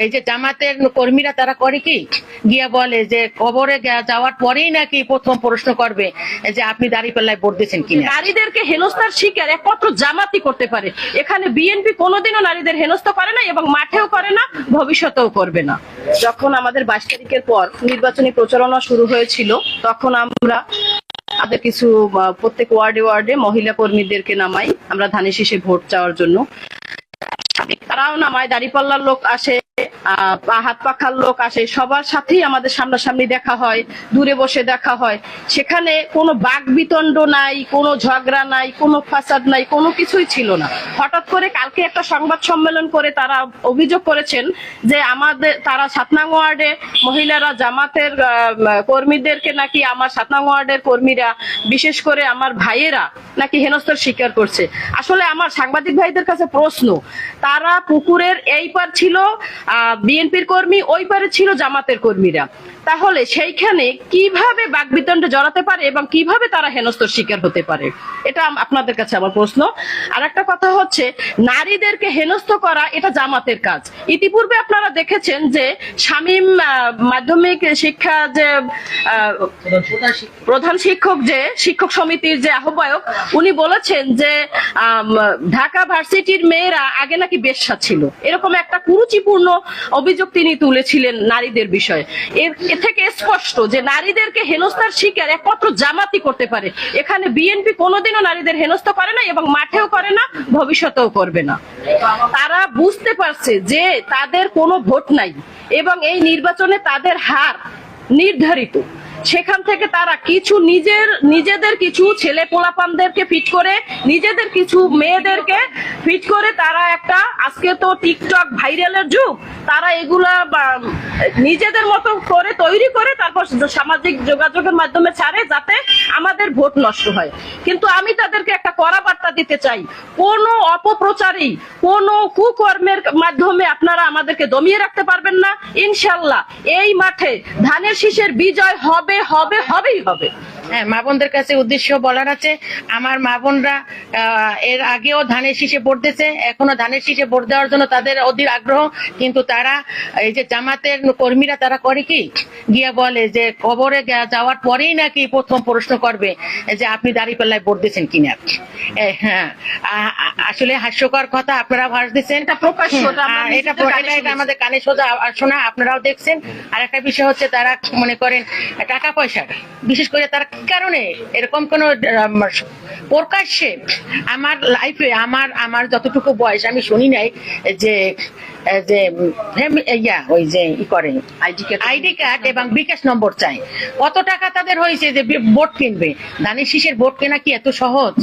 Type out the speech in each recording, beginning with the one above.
এই যে জামাতের কর্মীরা তারা করে কি গিয়া বলে যে কবরে যাওয়ার পরেই নাকি প্রথম প্রশ্ন করবে যে আপনি দাঁড়িপাল্লায় ভোট দিয়েছেন কিনা। নারীদেরকে হেনস্থার শিকার একমাত্র জামাতই করতে পারে। এখানে বিএনপি কোনোদিনও নারীদের হেনস্থা করে না এবং মাঠেও করে না, ভবিষ্যতেও করবে না। যখন আমাদের 22 তারিখের পর নির্বাচনী প্রচারণা শুরু হয়েছিল, তখন আমরা আমাদের কিছু প্রত্যেক ওয়ার্ডে ওয়ার্ডে মহিলা কর্মীদেরকে নামাই আমরা ধানের শীষে ভোট চাওয়ার জন্য। তারাও নামায়, দাঁড়িপাল্লার লোক আসে, হাত পাখার লোক আসে, সবার সাথেই আমাদের সামনাসামনি দেখা হয়, দূরে বসে দেখা হয়। সেখানে কোনো বাক বিতণ্ড নাই, কোনো ঝগড়া নাই, কোনো ফাসাদ নাই, কোনো কিছুই ছিল না। হঠাৎ করে কালকে একটা সংবাদ সম্মেলন করে তারা অভিযোগ করেছেন যে তারা 7 নং ওয়ার্ডে মহিলারা জামাতের কর্মীদেরকে নাকি, আমার 7 নং ওয়ার্ডের কর্মীরা, বিশেষ করে আমার ভাইয়েরা নাকি হেনস্থার শিকার করছে। আসলে আমার সাংবাদিক ভাইদের কাছে প্রশ্ন, তারা পুকুরের এই পার ছিল বিএনপির কর্মী, ওই পারে ছিল জামাতের কর্মীরা, তাহলে সেইখানে কিভাবে বাকবিতণ্ডে জড়াতে পারে এবং কিভাবে তারা হেনস্থার শিকার হতে পারে, এটা আপনাদের কাছে আমার প্রশ্ন। আর একটা কথা হচ্ছে, নারীদেরকে হেনস্থা করা এটা জামাতের কাজ। ইতিপূর্বে আপনারা দেখেছেন যে শামীম মাধ্যমিক শিক্ষা যে প্রধান শিক্ষক, যে শিক্ষক সমিতির যে আহ্বায়ক, উনি বলেছেন যে ঢাকা ভার্সিটির মেয়েরা আগে নাকি বেশ্যা ছিল, এরকম একটা কুরুচিপূর্ণ অভিযোগ তিনি তুলেছিলেন নারীদের বিষয়ে। এ থেকে স্পষ্ট যে নারীদেরকে হেনস্থার শিকার একমাত্র জামাতই করতে পারে। এখানে বিএনপি কোনোদিনও নারীদের হেনস্থা করে না এবং মাঠেও করে না, ভবিষ্যতেও করবে না। তারা বুঝতে পারছে যে তাদের কোনো ভোট নাই এবং এই নির্বাচনে তাদের হার নির্ধারিত। সেখান থেকে তারা কিছু নিজেদের কিছু ছেলে পোলাপানদেরকে ফিট করে, নিজেদের কিছু মেয়েদেরকে ফিট করে, তারা একটা, আজকে তো টিকটক ভাইরালের যুগ, তারা এগুলা নিজেদের মতো করে তৈরি করে তারপর সামাজিক যোগাযোগের মাধ্যমে ছাড়ে যাতে আমাদের ভোট নষ্ট হয়। কিন্তু আমি তাদেরকে একটা কড়া বার্তা দিতে চাই, কোনো অপপ্রচারেই, কোনো কুকর্মের মাধ্যমে আপনারা আমাদেরকে দমিয়ে রাখতে পারবেন না। ইনশাল্লাহ এই মাঠে ধানের শীষের বিজয় হবে, হবেই হবে। হ্যাঁ, মা বোনদের কাছে উদ্দেশ্য বলার আছে, আমার মা বোনরা এর আগেও ধানের শীষে ভোট দিয়েছে, এখনো ধানের শীষে ভোট দেওয়ার জন্য তাদের অধীর আগ্রহ। কিন্তু তারা এই যে জামাতের কর্মীরা তারা করে কি গিয়া বলে যে কবরে যাওয়ার পরেই নাকি প্রথম প্রশ্ন করবে যে আপনি দাঁড়িপাল্লায় ভোট দিয়েছেন কিনা। হ্যাঁ, আসলে হাস্যকর কথা আপনারা ভাস দিচ্ছেন, এটা আমাদের কানে সোজা শোনা, আপনারাও দেখছেন। আর একটা বিষয় হচ্ছে, তারা মনে করেন টাকা পয়সা, বিশেষ করে তারা কি কারণে এরকম কোন প্রকাশ্যে, আমার লাইফে আমার যতটুকু বয়স আমি শুনি নাই যে ওই যে করে আইডি কার্ড এবং বিকাশ নম্বর চাই। কত টাকা তাদের হয়েছে যে ভোট কিনবে? ধানের শীষের ভোট কেনা কি এত সহজ?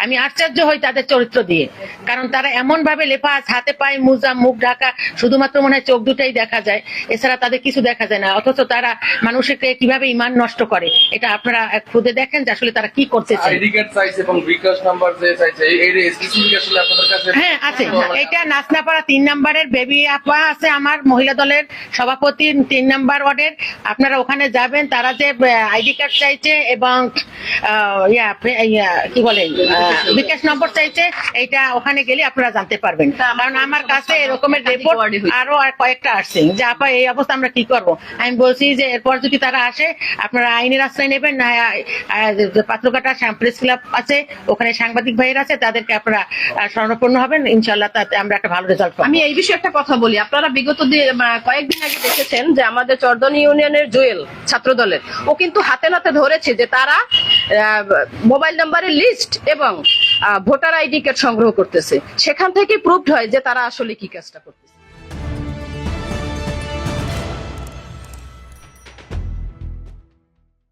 আমি আশ্চর্য হই তাদের চরিত্র দিয়ে, কারণ তারা এমন ভাবে লেফাজ, হাতে পায়ে মোজা, মুখ ঢাকা, শুধুমাত্র মনে হয় চোখ দুটাই দেখা যায়, এছাড়া তাদের কিছু দেখা যায় না। অথচ তারা মানুষকে কিভাবে ইমান নষ্ট করে, এটা আপনারা খুদে দেখেন যে আসলে তারা কি করতে চায়। হ্যাঁ আছে, এটা নাচনাপাড়া 3 নম্বরের বেবি আপা আছে, আমার মহিলা দলের সভাপতি 3 নম্বর ওয়ার্ডের। আপনারা ওখানে যাবেন, তারা যে আইডি কার্ড চাইছে এবং কি বলে বিকাশ নম্বর চাইছে, এইটা ওখানে গেলে আপনারা জানতে পারবেন। কারণ আমার কাছে এরকমের রিপোর্ট আরো কয়েকটা আসছে যে আপা এই অবস্থা আমরা কি করব। আমি বলছি যে এরপর যদি তারা আসে, আপনারা আইনের আশ্রয় নেবেন, না পাত্রঘাটা প্রেস ক্লাব আছে, ওখানে সাংবাদিক ভাইয়ের আছে, তাদেরকে আপনারা শরণাপন্ন হবেন। ইনশাল্লাহ তাতে আমরা একটা ভালো রেজাল্ট পাবো। আমি এই বিষয়ে একটা কথা বলি, আপনারা বিগত কয়েকদিন আগে দেখেছেন যে আমাদের চরদনি ইউনিয়নের জুয়েল ছাত্র দলের, ও কিন্তু হাতে নাতে ধরেছে যে তারা মোবাইল নাম্বারের লিস্ট এবং ভোটার আইডি কার্ড সংগ্রহ করতেছে। সেখান থেকে প্রুভড হয় যে তারা আসলে কি কাজটা করতেছে।